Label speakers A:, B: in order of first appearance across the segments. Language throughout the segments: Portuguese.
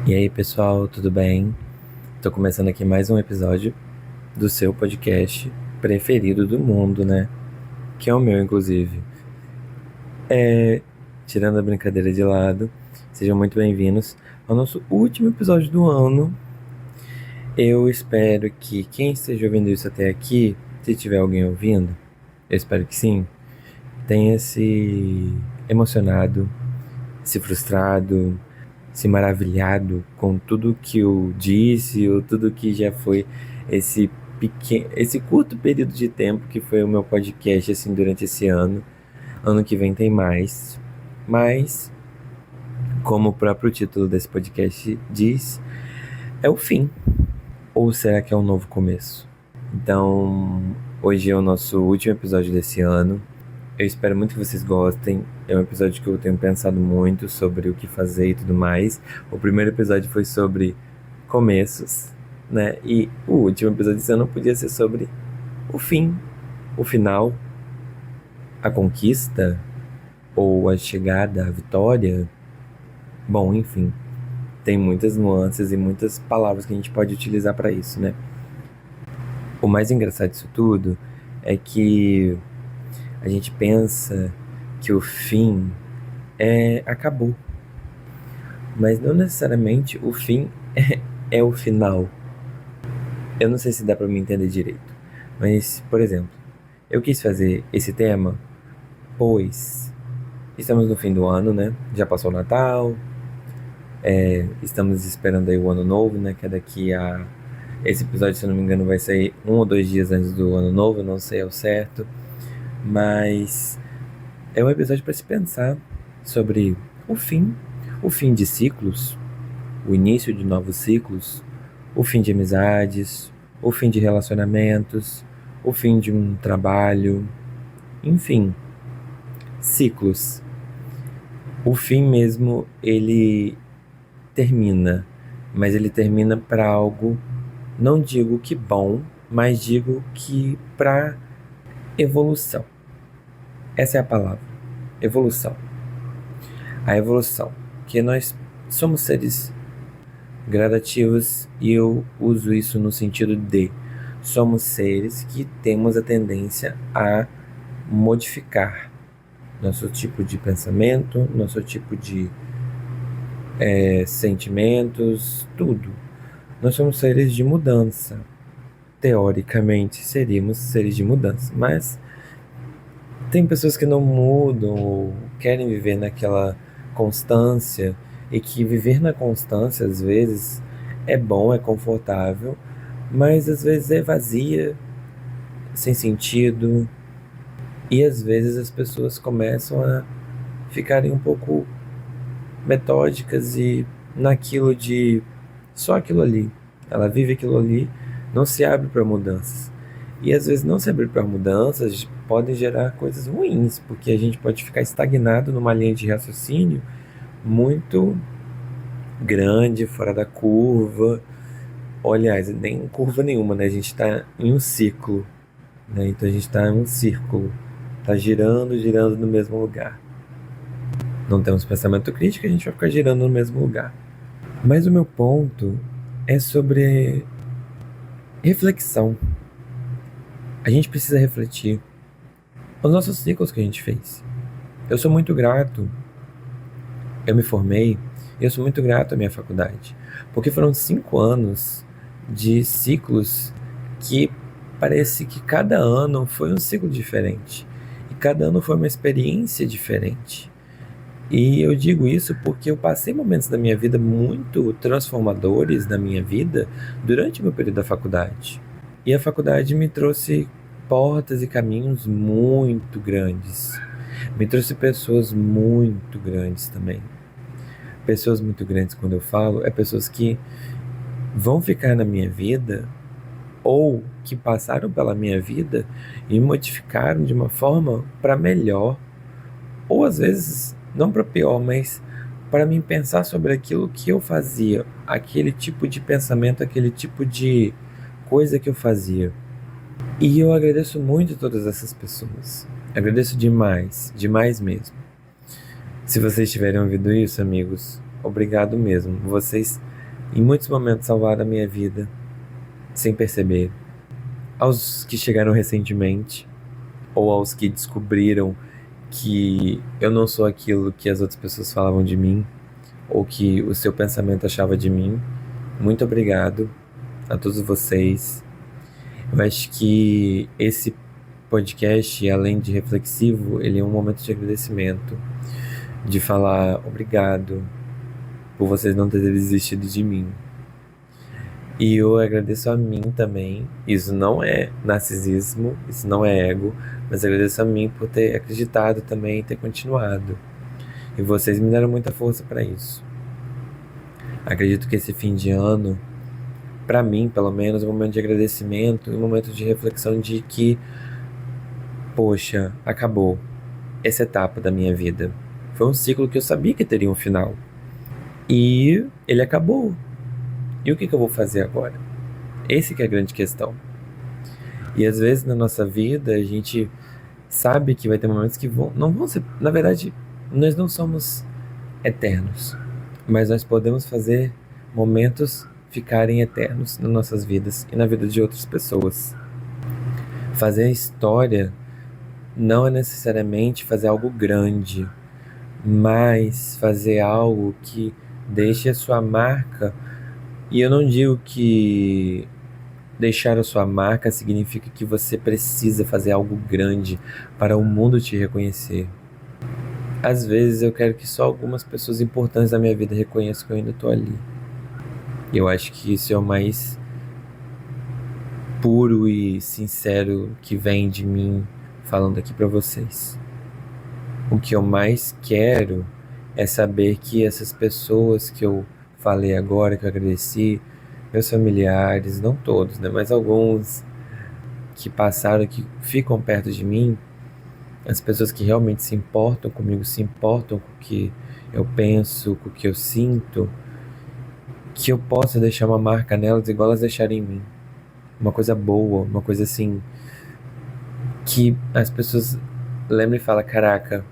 A: E aí, pessoal, tudo bem? Tô começando aqui mais um episódio do seu podcast preferido do mundo, né? Que é o meu, inclusive. Tirando a brincadeira de lado, sejam muito bem-vindos ao nosso último episódio do ano. Eu espero que quem esteja ouvindo isso até aqui, se tiver alguém ouvindo, eu espero que sim, tenha se emocionado, se frustrado, se maravilhado com tudo que eu disse ou tudo que já foi esse curto período de tempo que foi o meu podcast assim durante esse ano. Ano que vem tem mais, mas como o próprio título desse podcast diz, é o fim. Ou será que é um novo começo? Então, hoje é o nosso último episódio desse ano. Eu espero muito que vocês gostem. É um episódio que eu tenho pensado muito sobre o que fazer e tudo mais. O primeiro episódio foi sobre começos, né? E o último episódio desse ano podia ser sobre o fim, o final, a conquista ou a chegada, a vitória. Bom, enfim, tem muitas nuances e muitas palavras que a gente pode utilizar para isso, né? O mais engraçado disso tudo é que a gente pensa que o fim acabou. Mas não necessariamente o fim é o final. Eu não sei se dá pra me entender direito. Mas, por exemplo, eu quis fazer esse tema, pois estamos no fim do ano, né? Já passou o Natal, estamos esperando aí o Ano Novo, né? Que é daqui a... Esse episódio, se eu não me engano, vai sair 1 ou 2 dias antes do Ano Novo, não sei ao certo. Mas é um episódio para se pensar sobre o fim de ciclos, o início de novos ciclos, o fim de amizades, o fim de relacionamentos, o fim de um trabalho, enfim, ciclos. O fim mesmo, ele termina, mas ele termina para algo, não digo que bom, mas digo que para evolução. Essa é a palavra, evolução. A evolução, que nós somos seres gradativos e eu uso isso no sentido de somos seres que temos a tendência a modificar nosso tipo de pensamento, nosso tipo de sentimentos, tudo. Nós somos seres de mudança. Teoricamente seríamos seres de mudança, mas tem pessoas que não mudam ou querem viver naquela constância e que viver na constância às vezes é bom, é confortável, mas às vezes é vazia, sem sentido, e às vezes as pessoas começam a ficarem um pouco metódicas e naquilo de só aquilo ali. Ela vive aquilo ali, não se abre para mudanças. E às vezes não se abrir para mudanças podem gerar coisas ruins, porque a gente pode ficar estagnado numa linha de raciocínio muito grande, fora da curva. Ou, aliás, nem curva nenhuma, né? A gente está em um ciclo, né? Então a gente está em um círculo, está girando, girando no mesmo lugar. Não temos pensamento crítico, a gente vai ficar girando no mesmo lugar. Mas o meu ponto é sobre reflexão. A gente precisa refletir os nossos ciclos que a gente fez. Eu sou muito grato, eu me formei, e eu sou muito grato à minha faculdade, porque foram 5 anos de ciclos que parece que cada ano foi um ciclo diferente, e cada ano foi uma experiência diferente. E eu digo isso porque eu passei momentos da minha vida muito transformadores na minha vida durante o meu período da faculdade. E a faculdade me trouxe portas e caminhos muito grandes. Me trouxe pessoas muito grandes também. Pessoas muito grandes, quando eu falo, é pessoas que vão ficar na minha vida ou que passaram pela minha vida e modificaram de uma forma para melhor, ou às vezes não para pior, mas para mim pensar sobre aquilo que eu fazia, aquele tipo de pensamento, aquele tipo de coisa que eu fazia. E eu agradeço muito a todas essas pessoas. Agradeço demais, demais mesmo. Se vocês tiverem ouvido isso, amigos, obrigado mesmo. Vocês em muitos momentos salvaram a minha vida, sem perceber. Aos que chegaram recentemente, ou aos que descobriram que eu não sou aquilo que as outras pessoas falavam de mim, ou que o seu pensamento achava de mim, muito obrigado a todos vocês. Eu acho que esse podcast, além de reflexivo, ele é um momento de agradecimento, de falar obrigado por vocês não terem desistido de mim. E eu agradeço a mim também. Isso não é narcisismo, isso não é ego, mas agradeço a mim por ter acreditado também e ter continuado. E vocês me deram muita força para isso. Acredito que esse fim de ano, para mim, pelo menos, é um momento de agradecimento e um momento de reflexão de que, poxa, acabou essa etapa da minha vida. Foi um ciclo que eu sabia que teria um final. E ele acabou. E o que eu vou fazer agora? Esse que é a grande questão. E às vezes na nossa vida a gente sabe que vai ter momentos que não vão ser. Na verdade, nós não somos eternos, mas nós podemos fazer momentos ficarem eternos nas nossas vidas e na vida de outras pessoas. Fazer a história não é necessariamente fazer algo grande, mas fazer algo que deixe a sua marca. E eu não digo que deixar a sua marca significa que você precisa fazer algo grande para o mundo te reconhecer. Às vezes eu quero que só algumas pessoas importantes da minha vida reconheçam que eu ainda estou ali. E eu acho que isso é o mais puro e sincero que vem de mim falando aqui para vocês. O que eu mais quero é saber que essas pessoas que eu falei agora, que eu agradeci, meus familiares, não todos, né, mas alguns que passaram, que ficam perto de mim, as pessoas que realmente se importam comigo, se importam com o que eu penso, com o que eu sinto, que eu possa deixar uma marca nelas igual elas deixaram em mim. Uma coisa boa, uma coisa assim, que as pessoas lembram e falam, caraca.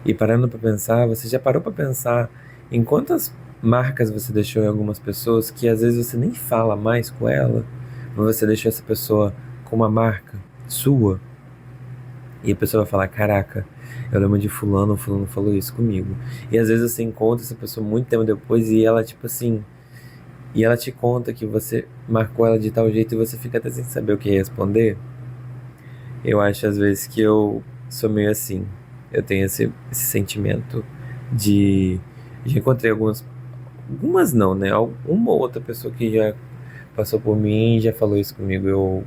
A: E parando pra pensar, você já parou pra pensar em quantas marcas você deixou em algumas pessoas que às vezes você nem fala mais com ela, mas você deixou essa pessoa com uma marca sua? E a pessoa vai falar, caraca, eu lembro de fulano, fulano falou isso comigo. E às vezes você encontra essa pessoa muito tempo depois e ela, tipo assim, e ela te conta que você marcou ela de tal jeito e você fica até sem saber o que responder. Eu acho às vezes que eu sou meio assim. Eu tenho esse sentimento de... Já encontrei algumas não, né? Uma ou outra pessoa que já passou por mim e já falou isso comigo. Eu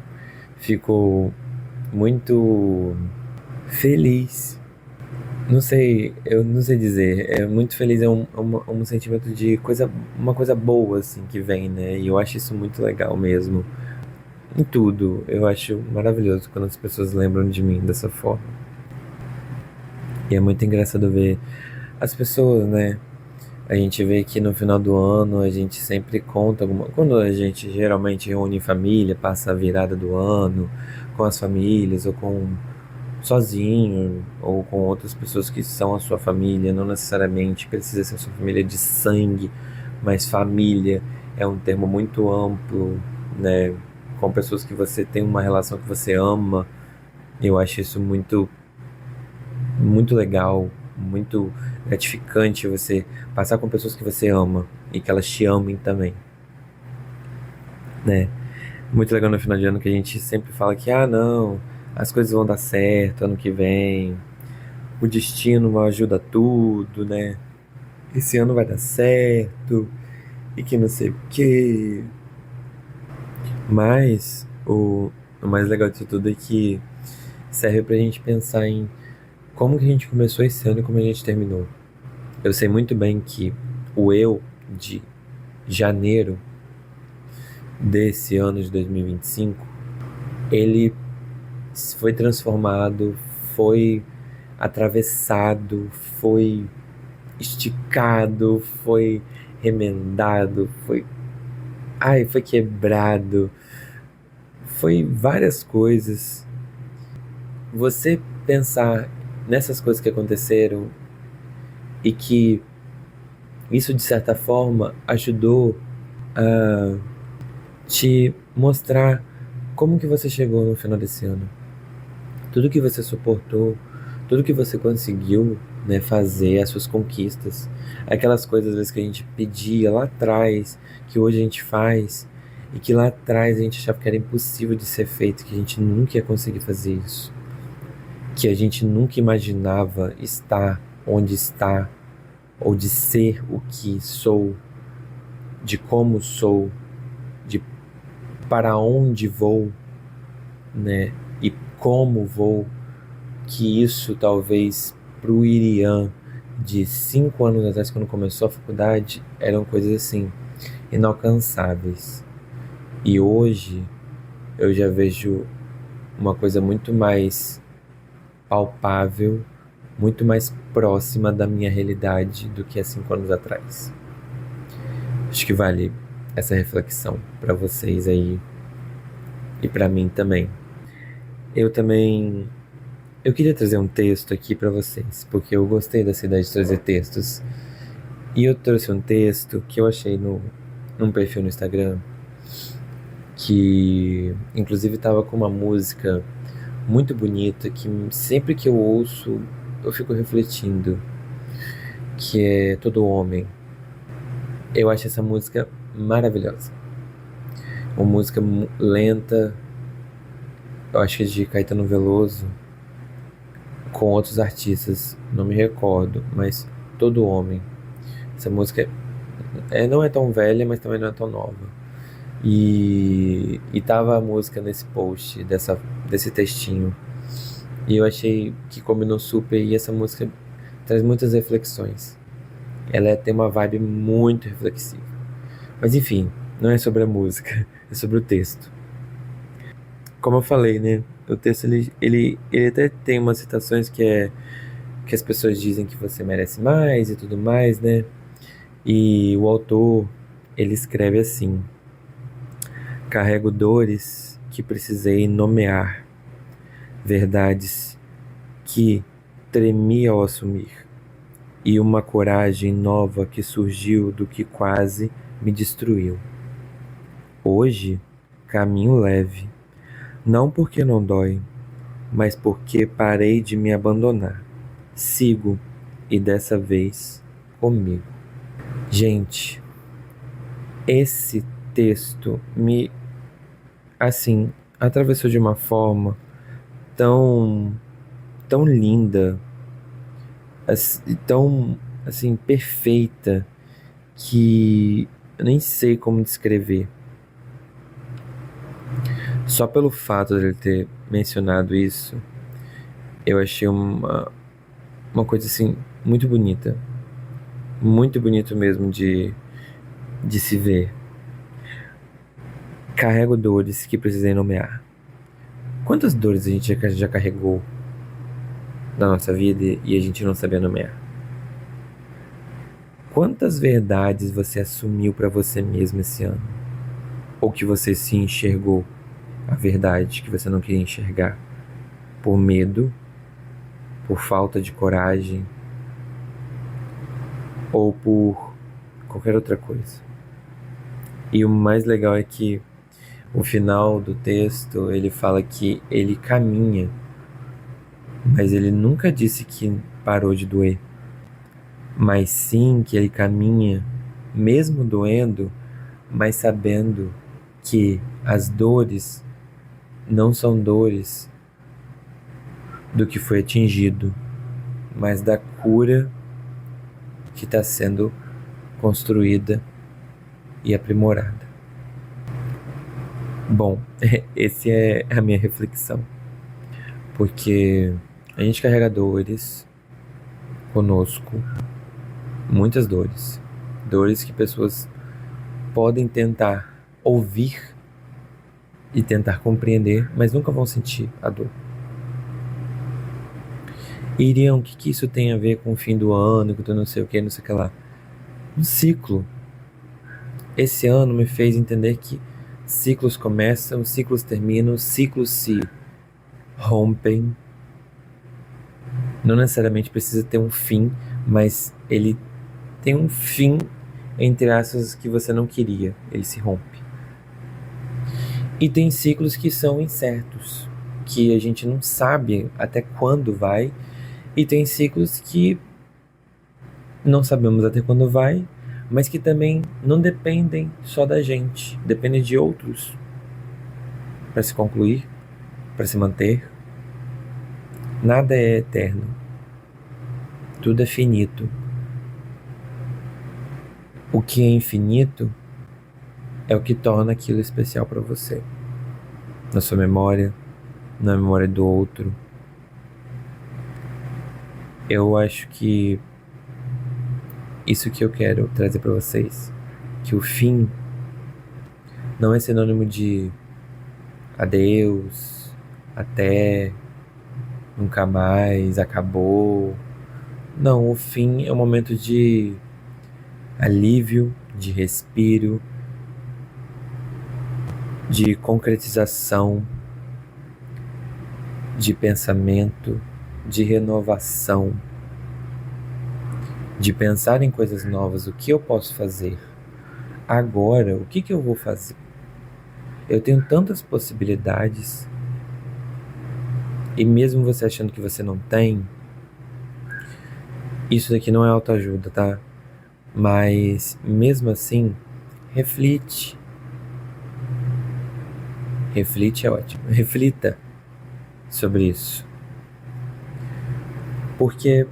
A: fico muito feliz. Não sei, eu não sei dizer. É muito feliz, um sentimento de uma coisa boa, assim, que vem, né? E eu acho isso muito legal mesmo. Em tudo, eu acho maravilhoso quando as pessoas lembram de mim dessa forma. E é muito engraçado ver as pessoas, né? A gente vê que no final do ano a gente sempre conta alguma. Quando a gente geralmente reúne em família, passa a virada do ano com as famílias ou com sozinho ou com outras pessoas que são a sua família, não necessariamente precisa ser a sua família de sangue, mas família é um termo muito amplo, né? Com pessoas que você tem uma relação que você ama. Eu acho isso muito, muito legal, muito gratificante você passar com pessoas que você ama e que elas te amem também, né? Muito legal no final de ano que a gente sempre fala que, ah, não, as coisas vão dar certo ano que vem, o destino ajuda tudo, né? Esse ano vai dar certo e que não sei o quê. Mas o mais legal disso tudo é que serve pra gente pensar em como que a gente começou esse ano e como a gente terminou. Eu sei muito bem que o eu de janeiro desse ano de 2025, ele foi transformado, foi atravessado, foi esticado, foi remendado, foi quebrado, foi várias coisas. Você pensar nessas coisas que aconteceram e que Isso, de certa forma, ajudou a te mostrar como que você chegou no final desse ano. Tudo que você suportou, tudo que você conseguiu, né, fazer, as suas conquistas, aquelas coisas às vezes que a gente pedia lá atrás, que hoje a gente faz, e que lá atrás a gente achava que era impossível de ser feito, que a gente nunca ia conseguir fazer isso, que a gente nunca imaginava estar onde está, ou de ser o que sou, de como sou, de para onde vou, né? E como vou, que isso talvez para o Irian de 5 anos atrás, quando começou a faculdade, eram coisas assim, inalcançáveis. E hoje eu já vejo uma coisa muito mais palpável, muito mais próxima da minha realidade do que há 5 anos atrás. Acho que vale essa reflexão para vocês aí e para mim também. Eu também eu queria trazer um texto aqui para vocês, porque eu gostei dessa ideia de trazer textos. E eu trouxe um texto que eu achei num perfil no Instagram, que inclusive estava com uma música muito bonita, que sempre que eu ouço eu fico refletindo, que é Todo Homem. Eu acho essa música maravilhosa. Uma música lenta, eu acho que é de Caetano Veloso, com outros artistas, não me recordo, mas Todo Homem. Essa música não é tão velha, mas também não é tão nova. E tava a música nesse post, desse textinho. E eu achei que combinou super, e essa música traz muitas reflexões. Ela tem uma vibe muito reflexiva. Mas enfim, não é sobre a música, é sobre o texto. Como eu falei, né? O texto ele até tem umas citações que as pessoas dizem que você merece mais e tudo mais, né? E o autor, ele escreve assim: carrego dores que precisei nomear, verdades que tremi ao assumir, e uma coragem nova que surgiu do que quase me destruiu. Hoje, caminho leve, não porque não dói, mas porque parei de me abandonar. Sigo, e dessa vez comigo. Gente, esse texto assim, atravessou de uma forma tão, tão linda, tão, assim, perfeita, que eu nem sei como descrever. Só pelo fato de ele ter mencionado isso, eu achei uma coisa, assim, muito bonita. Muito bonito mesmo de se ver. Carrego dores que precisei nomear. Quantas dores a gente já carregou na nossa vida e a gente não sabia nomear? Quantas verdades você assumiu para você mesmo esse ano? Ou que você se enxergou a verdade que você não queria enxergar? Por medo, por falta de coragem, ou por qualquer outra coisa. E o mais legal é que o final do texto, ele fala que ele caminha, mas ele nunca disse que parou de doer. Mas sim que ele caminha, mesmo doendo, mas sabendo que as dores não são dores do que foi atingido, mas da cura que está sendo construída e aprimorada. Bom, essa é a minha reflexão, porque a gente carrega dores conosco, muitas dores, dores que pessoas podem tentar ouvir e tentar compreender, mas nunca vão sentir a dor. E iriam, o que isso tem a ver com o fim do ano, com não sei o que, não sei o que lá? Um ciclo. Esse ano me fez entender que ciclos começam, ciclos terminam, ciclos se rompem. Não necessariamente precisa ter um fim, mas ele tem um fim, entre aspas, que você não queria, ele se rompe. E tem ciclos que são incertos, que a gente não sabe até quando vai, e tem ciclos que não sabemos até quando vai, mas que também não dependem só da gente, dependem de outros para se concluir, para se manter. Nada é eterno, tudo é finito. O que é infinito é o que torna aquilo especial para você, na sua memória, na memória do outro. Eu acho que isso que eu quero trazer para vocês, que o fim não é sinônimo de adeus, até, nunca mais, acabou. Não, o fim é um momento de alívio, de respiro, de concretização, de pensamento, de renovação, de pensar em coisas novas. O que eu posso fazer agora? O que eu vou fazer? Eu tenho tantas possibilidades, e mesmo você achando que você não tem, isso daqui não é autoajuda, tá? Mas mesmo assim, reflite. Reflite é ótimo. Reflita sobre isso. Porque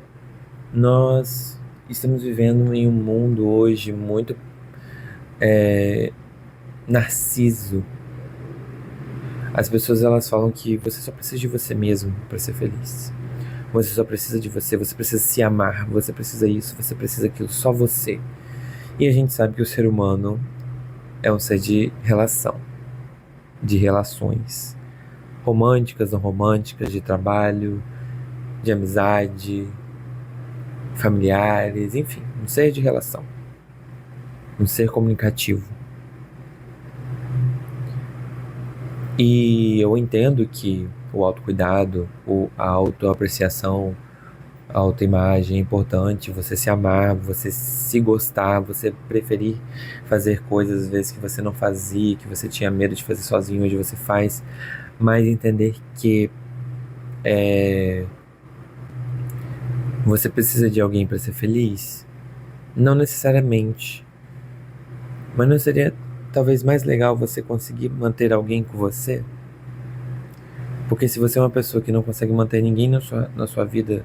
A: nós estamos vivendo em um mundo hoje muito narciso. As pessoas elas falam que você só precisa de você mesmo para ser feliz. Você só precisa de você, você precisa se amar, você precisa isso, você precisa aquilo, só você. E a gente sabe que o ser humano é um ser de relação, de relações românticas, não românticas, de trabalho, de amizade, familiares, enfim, um ser de relação, um ser comunicativo. E eu entendo que o autocuidado, a autoapreciação, a autoimagem é importante, você se amar, você se gostar, você preferir fazer coisas às vezes que você não fazia, que você tinha medo de fazer sozinho, hoje você faz, mas entender que você precisa de alguém para ser feliz? Não necessariamente. Mas não seria talvez mais legal você conseguir manter alguém com você? Porque se você é uma pessoa que não consegue manter ninguém na sua vida,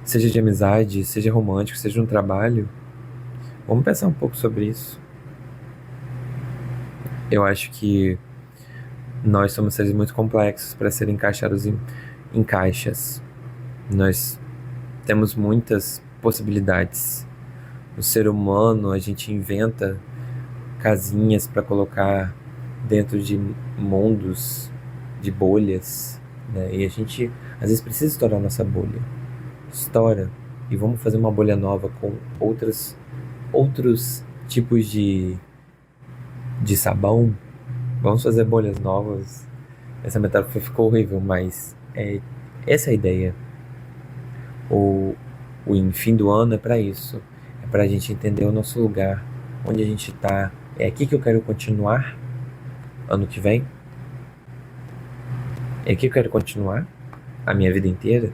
A: seja de amizade, seja romântico, seja no trabalho, vamos pensar um pouco sobre isso. Eu acho que nós somos seres muito complexos para serem encaixados em caixas. Nós temos muitas possibilidades. O ser humano, a gente inventa casinhas para colocar dentro de mundos, de bolhas, né? E a gente às vezes precisa estourar nossa bolha. Estoura e vamos fazer uma bolha nova com outros tipos de sabão. Vamos fazer bolhas novas. Essa metáfora ficou horrível, mas essa é a ideia. O fim do ano é para isso. É para a gente entender o nosso lugar, onde a gente está. É aqui que eu quero continuar ano que vem? É aqui que eu quero continuar a minha vida inteira?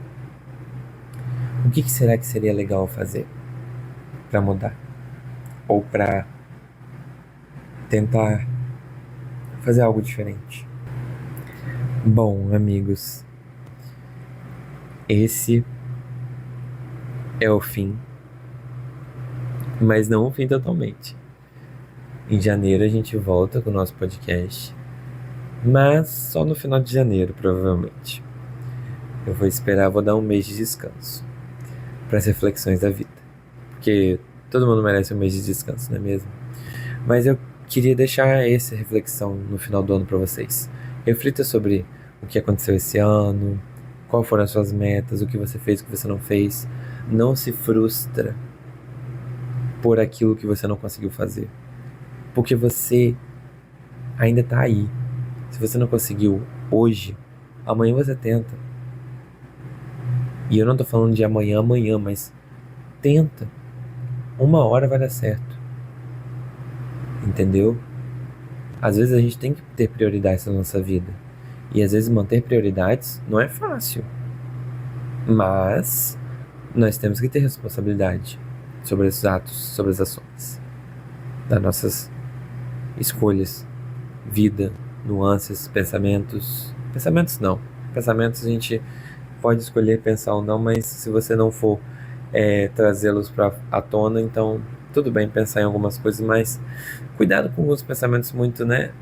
A: O que será que seria legal fazer para mudar? Ou para tentar fazer algo diferente? Bom, amigos, esse é o fim, mas não o fim totalmente. Em janeiro a gente volta com o nosso podcast, mas só no final de janeiro, provavelmente. Eu vou esperar, vou dar um mês de descanso para as reflexões da vida, porque todo mundo merece um mês de descanso, não é mesmo? Mas eu queria deixar essa reflexão no final do ano para vocês. Reflita sobre o que aconteceu esse ano, quais foram as suas metas, o que você fez, o que você não fez. Não se frustra por aquilo que você não conseguiu fazer, porque você ainda tá aí. Se você não conseguiu hoje, amanhã você tenta. E eu não tô falando de amanhã, mas tenta. uma hora vai dar certo, entendeu? Às vezes a gente tem que ter prioridades na nossa vida. E às vezes manter prioridades não é fácil. Mas nós temos que ter responsabilidade sobre esses atos, sobre as ações, das nossas escolhas, vida, nuances, pensamentos. Pensamentos não. Pensamentos a gente pode escolher pensar ou não, mas se você não for trazê-los à tona, então tudo bem pensar em algumas coisas, mas cuidado com os pensamentos muito, né?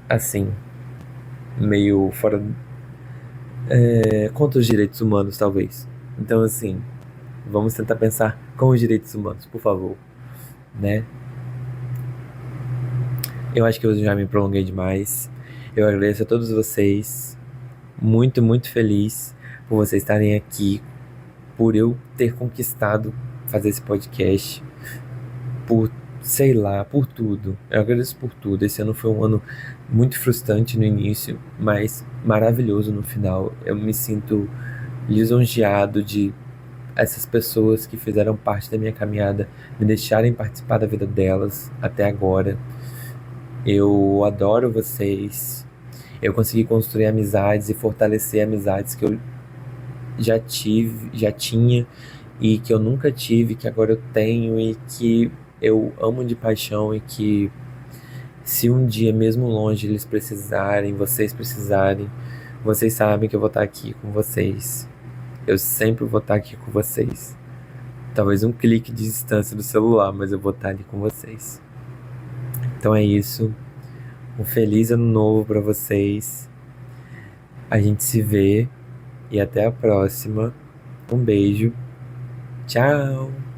A: Assim, meio fora. Contra os direitos humanos, talvez. Então, assim, vamos tentar pensar com os direitos humanos, por favor, né? Eu acho que eu já me prolonguei demais. Eu agradeço a todos vocês. Muito, muito feliz por vocês estarem aqui, por eu ter conquistado fazer esse podcast, por, sei lá, por tudo. Eu agradeço por tudo. Esse ano foi um ano muito frustrante no início, mas maravilhoso no final. Eu me sinto lisonjeado de essas pessoas que fizeram parte da minha caminhada me deixarem participar da vida delas até agora. Eu adoro vocês. Eu consegui construir amizades e fortalecer amizades que eu já tive, já tinha e que eu nunca tive, que agora eu tenho e que eu amo de paixão e que se um dia mesmo longe eles precisarem, vocês precisarem, vocês sabem que eu vou estar aqui com vocês. Eu sempre vou estar aqui com vocês. Talvez um clique de distância do celular, mas eu vou estar ali com vocês. Então é isso. Um feliz ano novo para vocês. A gente se vê e até a próxima. Um beijo. Tchau!